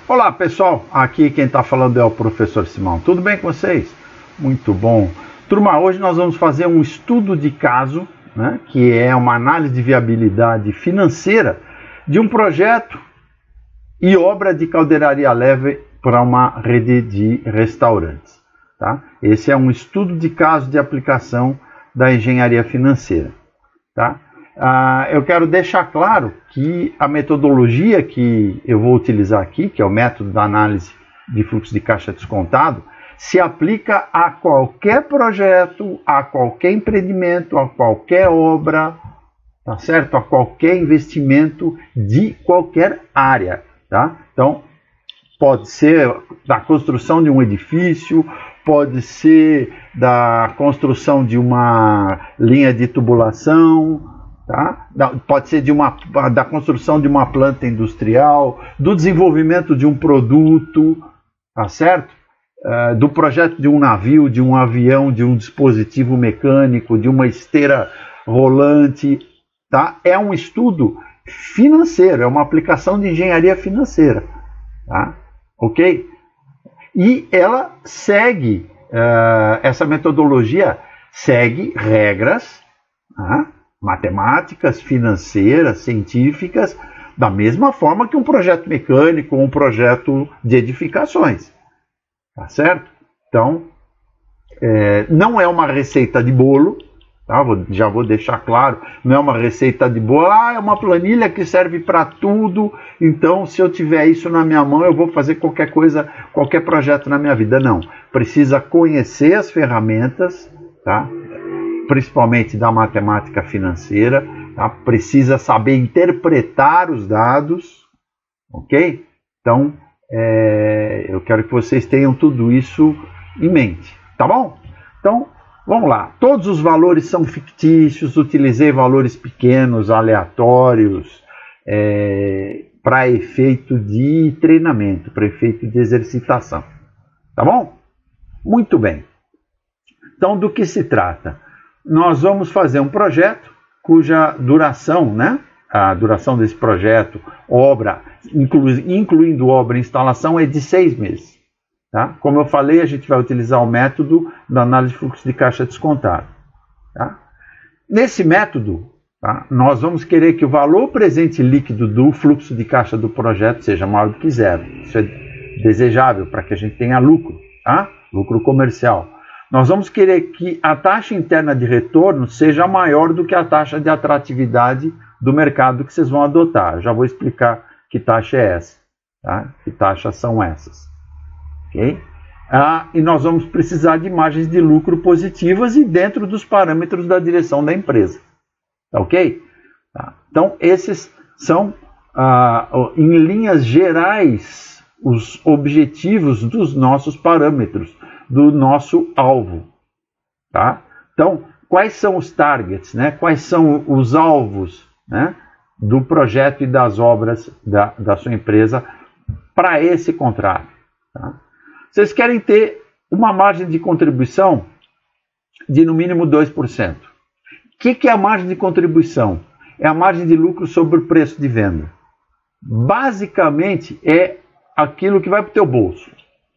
Olá pessoal, aqui quem está falando é o professor Simão. Tudo bem com vocês? Muito bom. Turma, hoje nós vamos fazer um estudo de caso, né, que é uma análise de viabilidade financeira de um projeto e obra de caldeiraria leve para uma rede de restaurantes. Tá? Esse é um estudo de caso de aplicação da engenharia financeira. Tá? Eu quero deixar claro que a metodologia que eu vou utilizar aqui, que é o método da análise de fluxo de caixa descontado, se aplica a qualquer projeto, a qualquer empreendimento, a qualquer obra, tá certo? A qualquer investimento de qualquer área. Tá? Então, pode ser da construção de um edifício, pode ser da construção de uma linha de tubulação, tá? Pode ser da construção de uma planta industrial, do desenvolvimento de um produto, tá certo? Do projeto de um navio, de um avião, de um dispositivo mecânico, de uma esteira rolante. Tá? É um estudo financeiro, é uma aplicação de engenharia financeira. Tá? Ok? E ela segue, essa metodologia segue regras, tá? Matemáticas, financeiras, científicas, da mesma forma que um projeto mecânico ou um projeto de edificações. Tá certo? Então, não é uma receita de bolo, tá? Já vou deixar claro, não é uma receita de bolo, é uma planilha que serve para tudo, então se eu tiver isso na minha mão eu vou fazer qualquer coisa, qualquer projeto na minha vida. Não, precisa conhecer as ferramentas, tá? Principalmente da matemática financeira, tá? Precisa saber interpretar os dados, ok? Então, eu quero que vocês tenham tudo isso em mente, tá bom? Então, vamos lá. Todos os valores são fictícios, utilizei valores pequenos, aleatórios, para efeito de treinamento, para efeito de exercitação, tá bom? Muito bem. Então, do que se trata? Nós vamos fazer um projeto cuja duração, né? A duração desse projeto, obra, incluindo obra e instalação, é de 6 meses. Tá? Como eu falei, a gente vai utilizar o método da análise de fluxo de caixa descontado. Tá? Nesse método, tá, nós vamos querer que o valor presente líquido do fluxo de caixa do projeto seja maior do que zero. Isso é desejável para que a gente tenha lucro, tá? Lucro comercial. Nós vamos querer que a taxa interna de retorno seja maior do que a taxa de atratividade do mercado que vocês vão adotar. Eu já vou explicar que taxa é essa, tá? Que taxas são essas. Okay? E nós vamos precisar de margens de lucro positivas e dentro dos parâmetros da direção da empresa. Tá, ok? Tá. Então, esses são, em linhas gerais, os objetivos dos nossos parâmetros, do nosso alvo. Tá? Então, quais são os targets, né? Quais são os alvos, né, do projeto e das obras da sua empresa para esse contrato? Tá? Vocês querem ter uma margem de contribuição de no mínimo 2%. O que é a margem de contribuição? É a margem de lucro sobre o preço de venda. Basicamente é aquilo que vai para o teu bolso,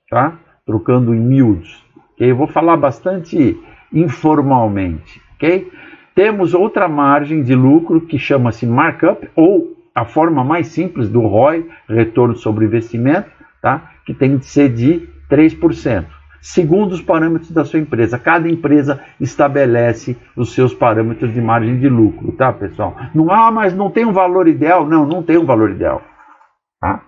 tá? Trocando em miúdos. Okay? Eu vou falar bastante informalmente. Okay? Temos outra margem de lucro que chama-se markup, ou a forma mais simples do ROI, retorno sobre investimento, tá? Que tem de ser de 3%, segundo os parâmetros da sua empresa. Cada empresa estabelece os seus parâmetros de margem de lucro, tá, pessoal? Não, mas não tem um valor ideal? Não, não tem um valor ideal. Tá?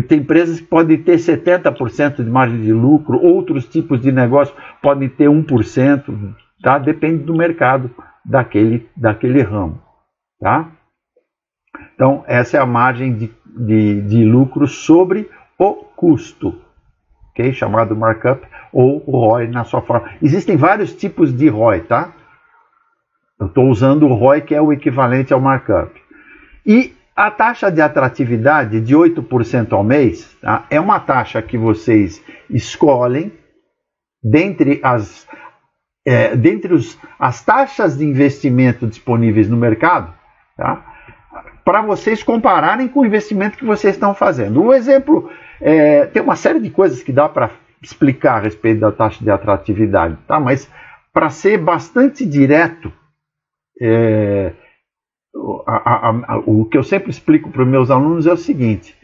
Tem empresas que podem ter 70% de margem de lucro, outros tipos de negócio podem ter 1%, tá? Depende do mercado daquele ramo. Tá? Então, essa é a margem de lucro sobre o custo, okay? Chamado markup ou ROI na sua forma. Existem vários tipos de ROI, tá? Eu estou usando o ROI, que é o equivalente ao markup. E a taxa de atratividade de 8% ao mês, tá? É uma taxa que vocês escolhem dentre as taxas de investimento disponíveis no mercado, tá? para vocês compararem com o investimento que vocês estão fazendo. O exemplo, tem uma série de coisas que dá para explicar a respeito da taxa de atratividade, tá? Mas para ser bastante direto, o que eu sempre explico para os meus alunos é o seguinte: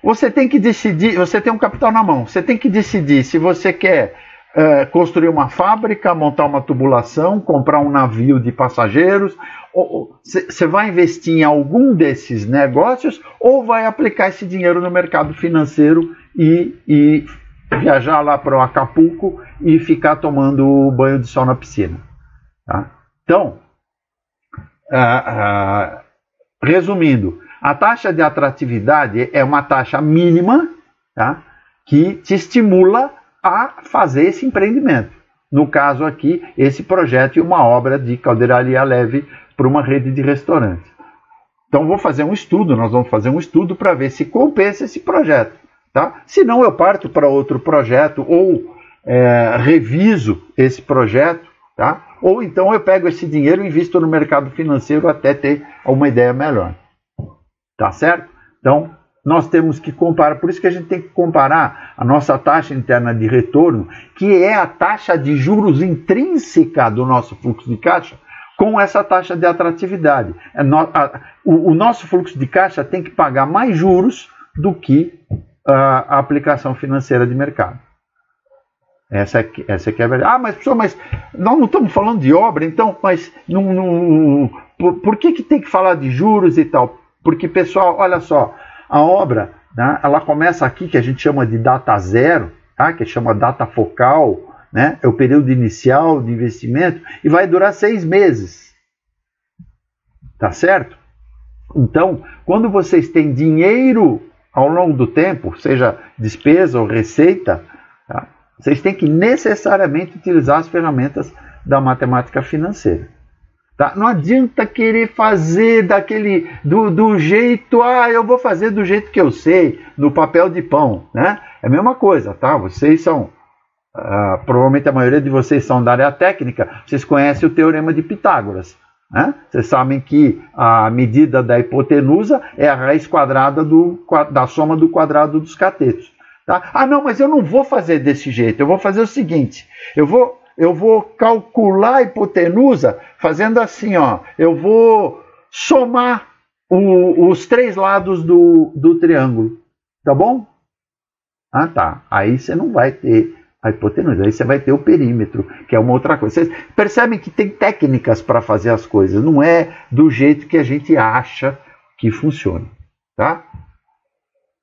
você tem que decidir, você tem um capital na mão, você tem que decidir se você quer construir uma fábrica, montar uma tubulação, comprar um navio de passageiros, você vai investir em algum desses negócios ou vai aplicar esse dinheiro no mercado financeiro e viajar lá para o Acapulco e ficar tomando banho de sol na piscina, tá? Então, resumindo, a taxa de atratividade é uma taxa mínima, tá, que te estimula a fazer esse empreendimento. No caso aqui, esse projeto e uma obra de caldeiraria leve para uma rede de restaurantes. Então vou fazer um estudo, nós vamos fazer um estudo para ver se compensa esse projeto, tá? Se não, eu parto para outro projeto ou reviso esse projeto, tá? Ou então eu pego esse dinheiro e invisto no mercado financeiro até ter uma ideia melhor. Tá certo? Então, nós temos que comparar, por isso que a gente tem que comparar a nossa taxa interna de retorno, que é a taxa de juros intrínseca do nosso fluxo de caixa, com essa taxa de atratividade. O nosso fluxo de caixa tem que pagar mais juros do que a aplicação financeira de mercado. Essa aqui é a verdade. Ah, mas professor, mas nós não estamos falando de obra, então, mas por que tem que falar de juros e tal? Porque, pessoal, olha só, a obra, né, ela começa aqui, que a gente chama de data zero, tá, que chama data focal, né, é o período inicial de investimento, e vai durar 6 meses. Tá certo? Então, quando vocês têm dinheiro ao longo do tempo, seja despesa ou receita, tá, vocês têm que necessariamente utilizar as ferramentas da matemática financeira. Tá? Não adianta querer fazer do jeito, eu vou fazer do jeito que eu sei, no papel de pão, né? É a mesma coisa, tá? Vocês são, provavelmente a maioria de vocês são da área técnica, vocês conhecem o Teorema de Pitágoras, né? Vocês sabem que a medida da hipotenusa é a raiz quadrada da soma do quadrado dos catetos. Tá? Ah, não, mas eu não vou fazer desse jeito, eu vou fazer o seguinte, eu vou calcular a hipotenusa fazendo assim, ó, eu vou somar os 3 lados do triângulo, tá bom? Ah, tá, aí você não vai ter a hipotenusa, aí você vai ter o perímetro, que é uma outra coisa. Vocês percebem que tem técnicas para fazer as coisas, não é do jeito que a gente acha que funciona, tá?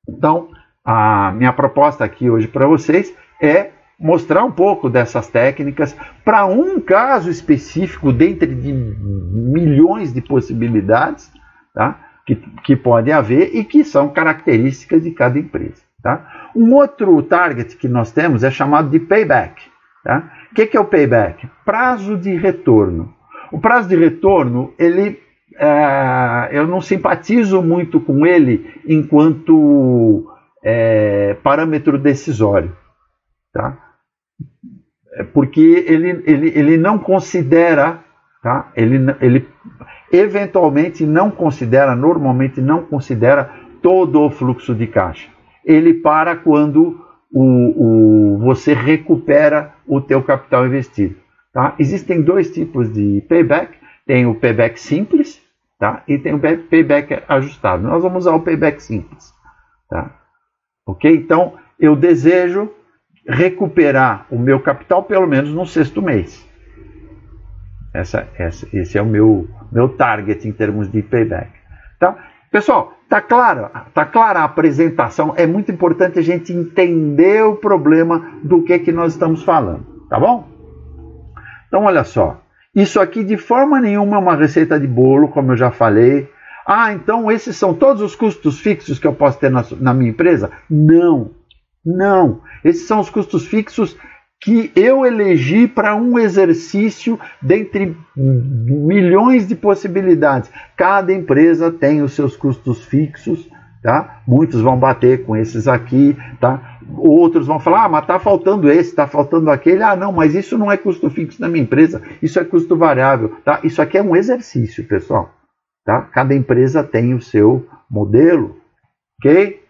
Então, a minha proposta aqui hoje para vocês é mostrar um pouco dessas técnicas para um caso específico dentre de milhões de possibilidades, tá? que podem haver e que são características de cada empresa. Tá? Um outro target que nós temos é chamado de payback. Tá? O que é o payback? Prazo de retorno. O prazo de retorno, eu não simpatizo muito com ele enquanto parâmetro decisório. Tá? Porque ele não considera, tá? ele eventualmente não considera, normalmente não considera todo o fluxo de caixa. Ele para quando você recupera o teu capital investido. Tá? Existem 2 tipos de payback. Tem o payback simples, tá? E tem o payback ajustado. Nós vamos usar o payback simples. Tá? Ok? Então, eu desejo recuperar o meu capital pelo menos no 6º mês. Esse é o meu target em termos de payback. Tá? Pessoal, tá clara a apresentação? É muito importante a gente entender o problema do que nós estamos falando. Tá bom? Então, olha só. Isso aqui de forma nenhuma é uma receita de bolo, como eu já falei. Ah, então esses são todos os custos fixos que eu posso ter na minha empresa? Não. Não. Esses são os custos fixos que eu elegi para um exercício dentre milhões de possibilidades. Cada empresa tem os seus custos fixos, tá? Muitos vão bater com esses aqui, tá? Outros vão falar, mas está faltando esse, está faltando aquele. Ah, não, mas isso não é custo fixo na minha empresa, isso é custo variável, tá? Isso aqui é um exercício, pessoal. Tá? Cada empresa tem o seu modelo, ok?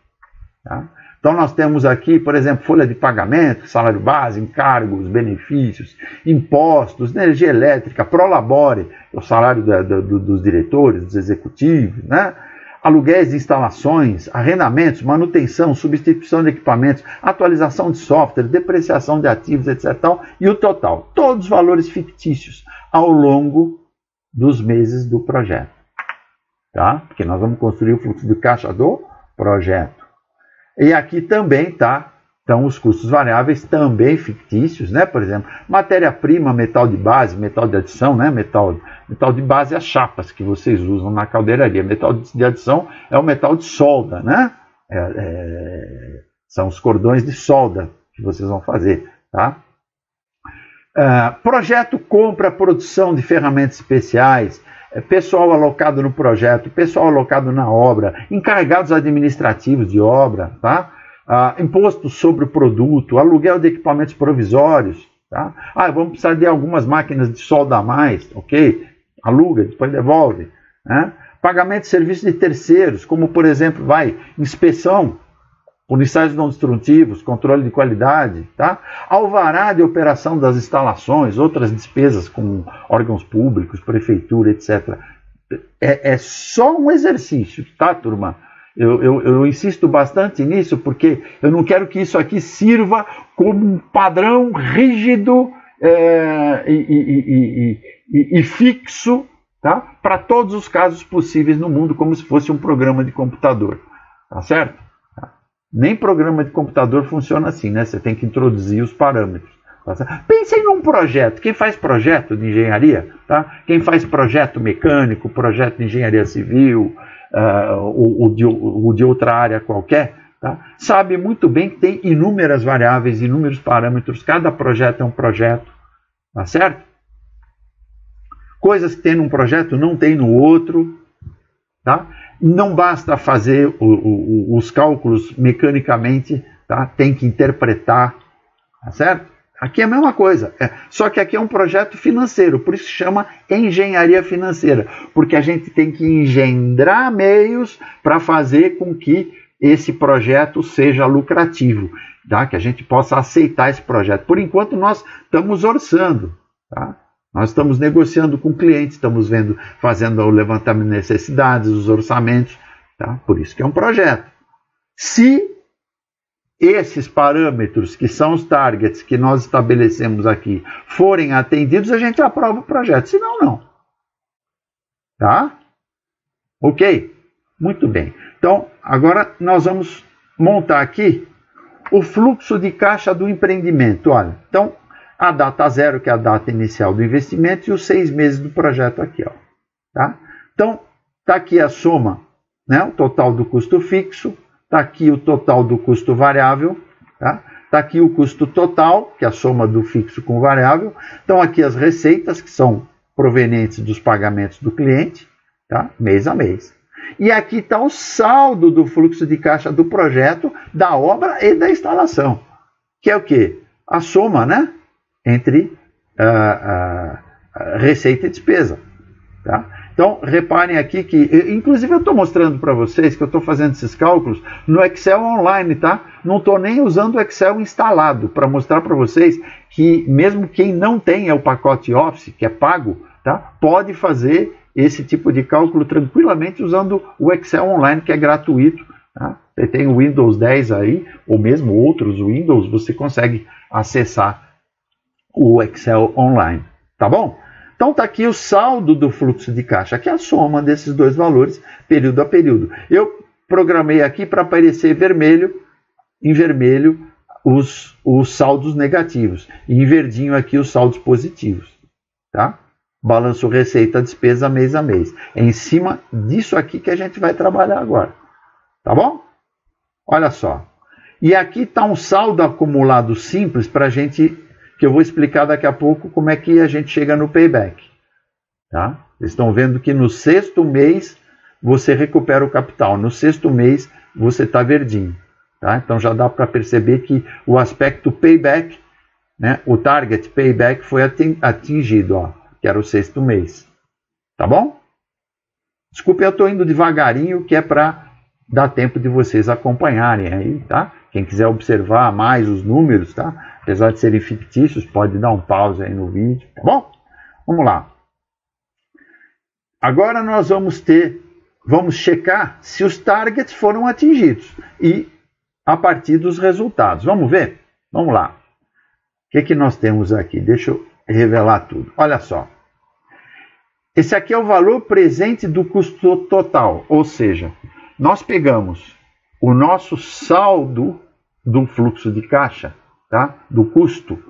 Tá? Então nós temos aqui, por exemplo, folha de pagamento, salário base, encargos, benefícios, impostos, energia elétrica, prolabore, o salário dos diretores, dos executivos, né? Aluguéis de instalações, arrendamentos, manutenção, substituição de equipamentos, atualização de software, depreciação de ativos, etc. E o total, todos os valores fictícios ao longo dos meses do projeto. Tá? Porque nós vamos construir o fluxo de caixa do projeto. E aqui também estão os custos variáveis também fictícios, né? Por exemplo, matéria-prima, metal de base, metal de adição, né? Metal de base é as chapas que vocês usam na caldeiraria. Metal de adição é o metal de solda, né? São os cordões de solda que vocês vão fazer, tá? Projeto, compra, produção de ferramentas especiais, pessoal alocado no projeto, pessoal alocado na obra, encarregados administrativos de obra, tá? Imposto sobre o produto, aluguel de equipamentos provisórios, tá? Vamos precisar de algumas máquinas de solda a mais, ok? Aluga, depois devolve, né? Pagamento de serviços de terceiros, como por exemplo, inspeção, policiais não destrutivos, controle de qualidade, tá? Alvará de operação das instalações, outras despesas com órgãos públicos, prefeitura, etc. É só um exercício, tá, turma? Eu insisto bastante nisso porque eu não quero que isso aqui sirva como um padrão rígido e fixo, tá? Para todos os casos possíveis no mundo, como se fosse um programa de computador, tá certo? Nem programa de computador funciona assim, né? Você tem que introduzir os parâmetros. Tá? Pensem num projeto. Quem faz projeto de engenharia, tá? Quem faz projeto mecânico, projeto de engenharia civil, ou de outra área qualquer, tá? Sabe muito bem que tem inúmeras variáveis, inúmeros parâmetros. Cada projeto é um projeto, tá certo? Coisas que tem num projeto não tem no outro, tá? Não basta fazer os cálculos mecanicamente, tá? Tem que interpretar, tá certo? Aqui é a mesma coisa, só que aqui é um projeto financeiro, por isso se chama engenharia financeira, porque a gente tem que engendrar meios para fazer com que esse projeto seja lucrativo, tá? Que a gente possa aceitar esse projeto. Por enquanto nós estamos orçando, tá? Nós estamos negociando com clientes, estamos fazendo o levantamento de necessidades, os orçamentos, tá? Por isso que é um projeto. Se esses parâmetros, que são os targets que nós estabelecemos aqui, forem atendidos, a gente aprova o projeto. Se não, não. Tá? Ok? Muito bem. Então, agora nós vamos montar aqui o fluxo de caixa do empreendimento. Olha, então, a data zero, que é a data inicial do investimento, e os 6 meses do projeto aqui, ó. Tá? Então, está aqui a soma, né? O total do custo fixo, está aqui o total do custo variável, tá? Está aqui o custo total, que é a soma do fixo com o variável. Então, aqui as receitas, que são provenientes dos pagamentos do cliente, tá? Mês a mês. E aqui está o saldo do fluxo de caixa do projeto, da obra e da instalação, que é o quê? A soma, né? Entre receita e despesa. Tá? Então, reparem aqui que, inclusive eu estou mostrando para vocês que eu estou fazendo esses cálculos no Excel online, tá? Não estou nem usando o Excel instalado, para mostrar para vocês que mesmo quem não tem o pacote Office, que é pago, tá? Pode fazer esse tipo de cálculo tranquilamente usando o Excel online, que é gratuito. Tá? Você tem o Windows 10 aí, ou mesmo outros Windows, você consegue acessar o Excel online, tá bom? Então está aqui o saldo do fluxo de caixa, que é a soma desses dois valores, período a período. Eu programei aqui para aparecer em vermelho os saldos negativos, e em verdinho aqui os saldos positivos. Tá? Balanço receita, despesa, mês a mês. É em cima disso aqui que a gente vai trabalhar agora. Tá bom? Olha só. E aqui está um saldo acumulado simples para a gente, que eu vou explicar daqui a pouco como é que a gente chega no payback. Tá? Vocês estão vendo que no 6º mês você recupera o capital. No 6º mês você está verdinho. Tá? Então já dá para perceber que o aspecto payback, né, o target payback foi atingido, ó, que era o 6º mês. Tá bom? Desculpe, eu estou indo devagarinho, que é para dar tempo de vocês acompanharem aí, tá? Quem quiser observar mais os números, tá? Apesar de serem fictícios, pode dar um pause aí no vídeo, tá bom? Vamos lá. Agora nós vamos checar se os targets foram atingidos e a partir dos resultados. Vamos ver? Vamos lá. O que nós temos aqui? Deixa eu revelar tudo. Olha só. Esse aqui é o valor presente do custo total, ou seja, nós pegamos o nosso saldo do fluxo de caixa, tá? Do custo,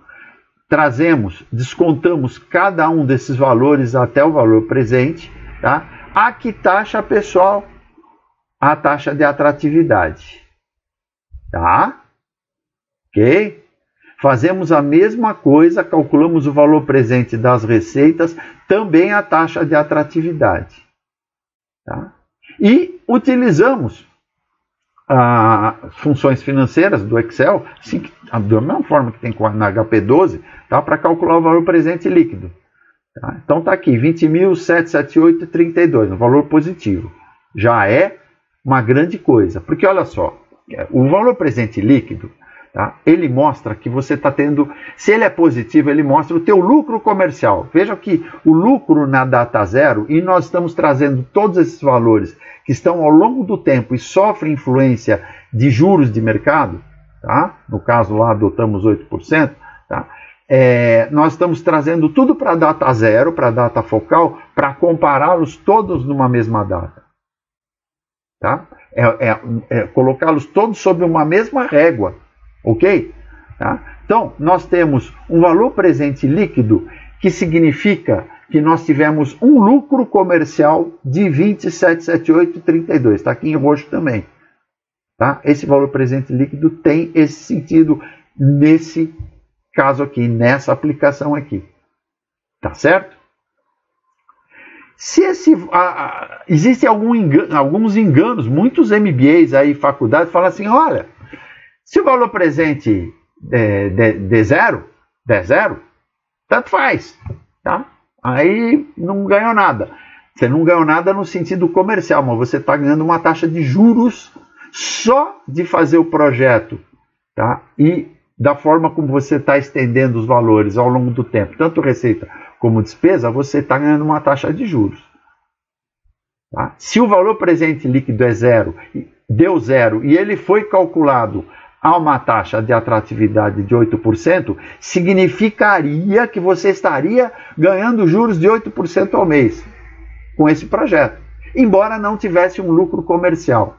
descontamos cada um desses valores até o valor presente, tá? A que taxa, pessoal? A taxa de atratividade, tá? Ok? Fazemos a mesma coisa, calculamos o valor presente das receitas, também a taxa de atratividade. Tá? E utilizamos as funções financeiras do Excel, assim, da mesma forma que tem na HP12, tá? Para calcular o valor presente líquido. Tá? Então está aqui, 20.778,32, um valor positivo. Já é uma grande coisa, porque olha só, o valor presente líquido, tá? Ele mostra que você está tendo, se ele é positivo, ele mostra o teu lucro comercial. Veja que o lucro na data zero, e nós estamos trazendo todos esses valores que estão ao longo do tempo e sofrem influência de juros de mercado, tá? No caso lá adotamos 8%, tá? Nós estamos trazendo tudo para a data zero, para a data focal, para compará-los todos numa mesma data. Tá? Colocá-los todos sob uma mesma régua. Ok? Tá? Então, nós temos um valor presente líquido, que significa que nós tivemos um lucro comercial de 27,7832. Está aqui em roxo também. Tá? Esse valor presente líquido tem esse sentido nesse caso aqui, nessa aplicação aqui. Tá certo? Se existem alguns enganos, muitos MBAs aí, faculdades, falam assim, olha, se o valor presente der zero, tanto faz, tá? Aí não ganhou nada. Você não ganhou nada no sentido comercial, mas você está ganhando uma taxa de juros só de fazer o projeto, tá? E da forma como você está estendendo os valores ao longo do tempo, tanto receita como despesa, você está ganhando uma taxa de juros. Tá? Se o valor presente líquido é zero, deu zero, e ele foi calculado a uma taxa de atratividade de 8%, significaria que você estaria ganhando juros de 8% ao mês com esse projeto, embora não tivesse um lucro comercial.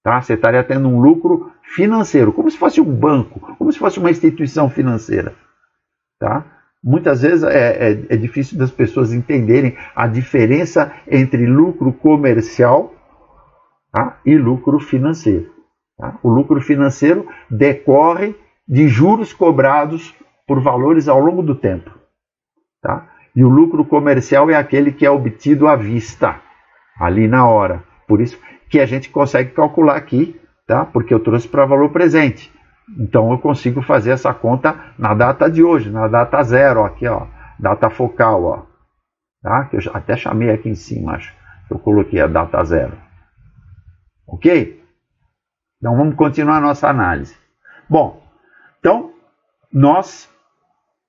Tá? Você estaria tendo um lucro financeiro, como se fosse um banco, como se fosse uma instituição financeira. Tá? Muitas vezes é difícil das pessoas entenderem a diferença entre lucro comercial, tá? E lucro financeiro. Tá? O lucro financeiro decorre de juros cobrados por valores ao longo do tempo. Tá? E o lucro comercial é aquele que é obtido à vista, ali na hora. Por isso que a gente consegue calcular aqui, tá? Porque eu trouxe para valor presente. Então eu consigo fazer essa conta na data de hoje, na data zero, ó, aqui, ó, data focal, ó, tá? Que eu até chamei aqui em cima, acho que eu coloquei a data zero. Ok? Então vamos continuar a nossa análise. Bom, então nós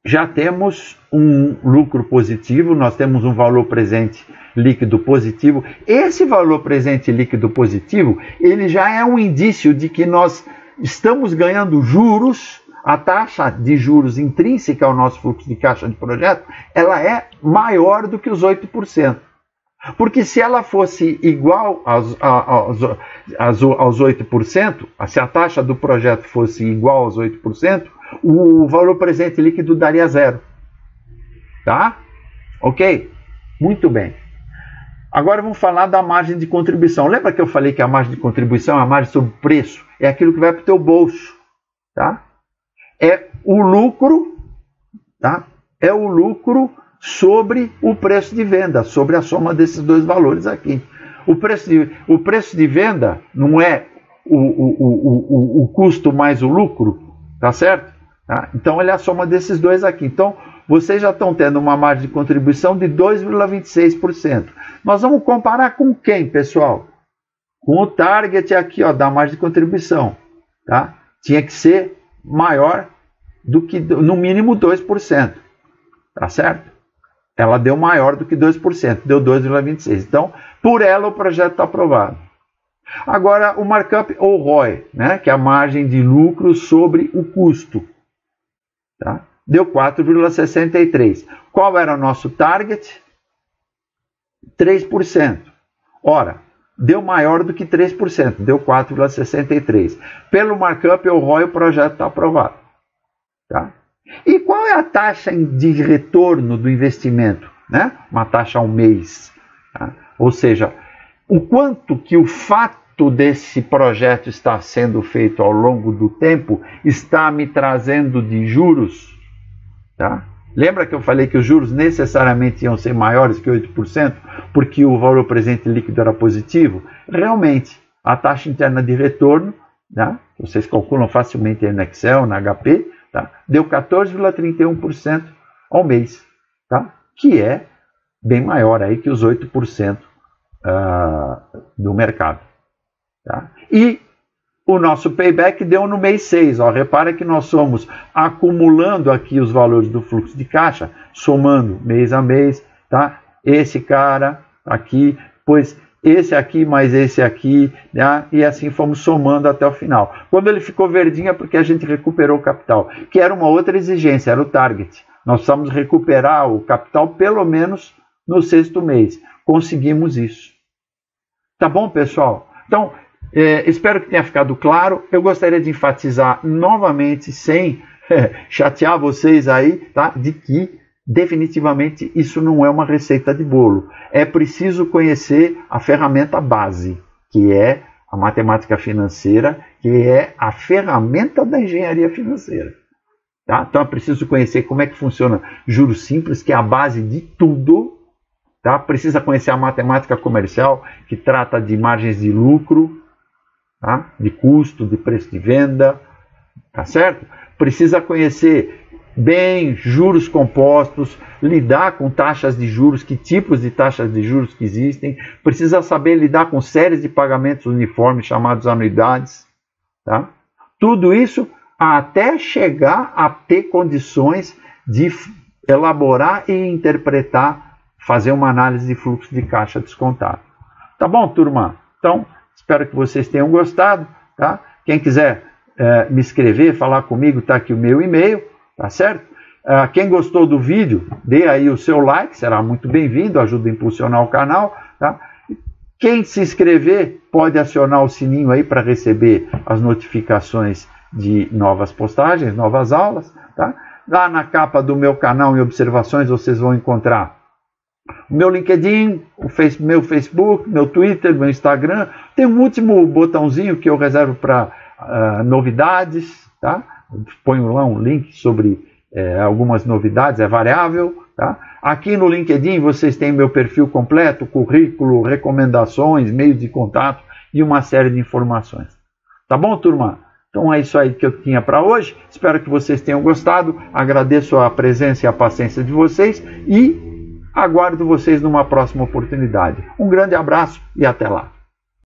já temos um lucro positivo, nós temos um valor presente líquido positivo. Esse valor presente líquido positivo, ele já é um indício de que nós estamos ganhando juros. A taxa de juros intrínseca ao nosso fluxo de caixa de projeto, ela é maior do que os 8%. Porque se ela fosse igual aos 8%, se a taxa do projeto fosse igual aos 8%, o valor presente líquido daria zero. Tá? Ok? Muito bem. Agora vamos falar da margem de contribuição. Lembra que eu falei que a margem de contribuição é a margem sobre o preço? É aquilo que vai para o teu bolso. Tá? É o lucro, tá? É o lucro sobre o preço de venda, sobre a soma desses dois valores aqui. O preço de venda não é o custo mais o lucro, tá certo? Tá? Então, ele é a soma desses dois aqui. Então, vocês já estão tendo uma margem de contribuição de 2,26%. Nós vamos comparar com quem, pessoal? Com o target aqui, ó, da margem de contribuição. Tá? Tinha que ser maior do que, no mínimo, 2%. Tá certo? Ela deu maior do que 2%, deu 2,26%. Então, por ela, o projeto está aprovado. Agora, o markup ou ROI, né, que é a margem de lucro sobre o custo. Tá? Deu 4,63%. Qual era o nosso target? 3%. Ora, deu maior do que 3%, deu 4,63%. Pelo markup ou ROI, o projeto está aprovado. Tá? E qual é a taxa de retorno do investimento? Né? Uma taxa ao mês. Tá? Ou seja, o quanto que o fato desse projeto estar sendo feito ao longo do tempo está me trazendo de juros. Tá? Lembra que eu falei que os juros necessariamente iam ser maiores que 8%, porque o valor presente líquido era positivo? Realmente, a taxa interna de retorno, tá? Vocês calculam facilmente aí no Excel, na HP, tá? Deu 14,31% ao mês, tá? Que é bem maior aí que os 8% do mercado. Tá? E o nosso payback deu no mês 6. Ó. Repara que nós somos acumulando aqui os valores do fluxo de caixa, somando mês a mês. Tá? Esse cara aqui, pois esse aqui mais esse aqui, né? E assim fomos somando até o final. Quando ele ficou verdinho é porque a gente recuperou o capital, que era uma outra exigência, era o target. Nós precisamos recuperar o capital pelo menos no 6º mês. Conseguimos isso. Tá bom, pessoal? Então, espero que tenha ficado claro. Eu gostaria de enfatizar novamente, sem chatear vocês aí, tá? De que definitivamente isso não é uma receita de bolo. É preciso conhecer a ferramenta base, que é a matemática financeira, que é a ferramenta da engenharia financeira. Tá? Então é preciso conhecer como é que funciona juros simples, que é a base de tudo. Tá? Precisa conhecer a matemática comercial, que trata de margens de lucro, tá? De custo, de preço de venda, tá certo? Precisa conhecer bem juros compostos, lidar com taxas de juros, que tipos de taxas de juros que existem. Precisa saber lidar com séries de pagamentos uniformes, chamados anuidades. Tá? Tudo isso até chegar a ter condições de elaborar e interpretar, fazer uma análise de fluxo de caixa descontado. Tá bom, turma? Então, espero que vocês tenham gostado. Tá? Quem quiser me escrever, falar comigo, está aqui o meu e-mail, tá certo? Quem gostou do vídeo, dê aí o seu like, será muito bem-vindo, ajuda a impulsionar o canal. Tá? Quem se inscrever, pode acionar o sininho aí para receber as notificações de novas postagens, novas aulas. Tá? Lá na capa do meu canal em observações vocês vão encontrar o meu LinkedIn, meu Facebook, meu Twitter, meu Instagram. Tem um último botãozinho que eu reservo para novidades. Tá? Ponho lá um link sobre algumas novidades, é variável. Tá? Aqui no LinkedIn vocês têm meu perfil completo, currículo, recomendações, meios de contato e uma série de informações. Tá bom, turma? Então é isso aí que eu tinha para hoje. Espero que vocês tenham gostado. Agradeço a presença e a paciência de vocês e aguardo vocês numa próxima oportunidade. Um grande abraço e até lá.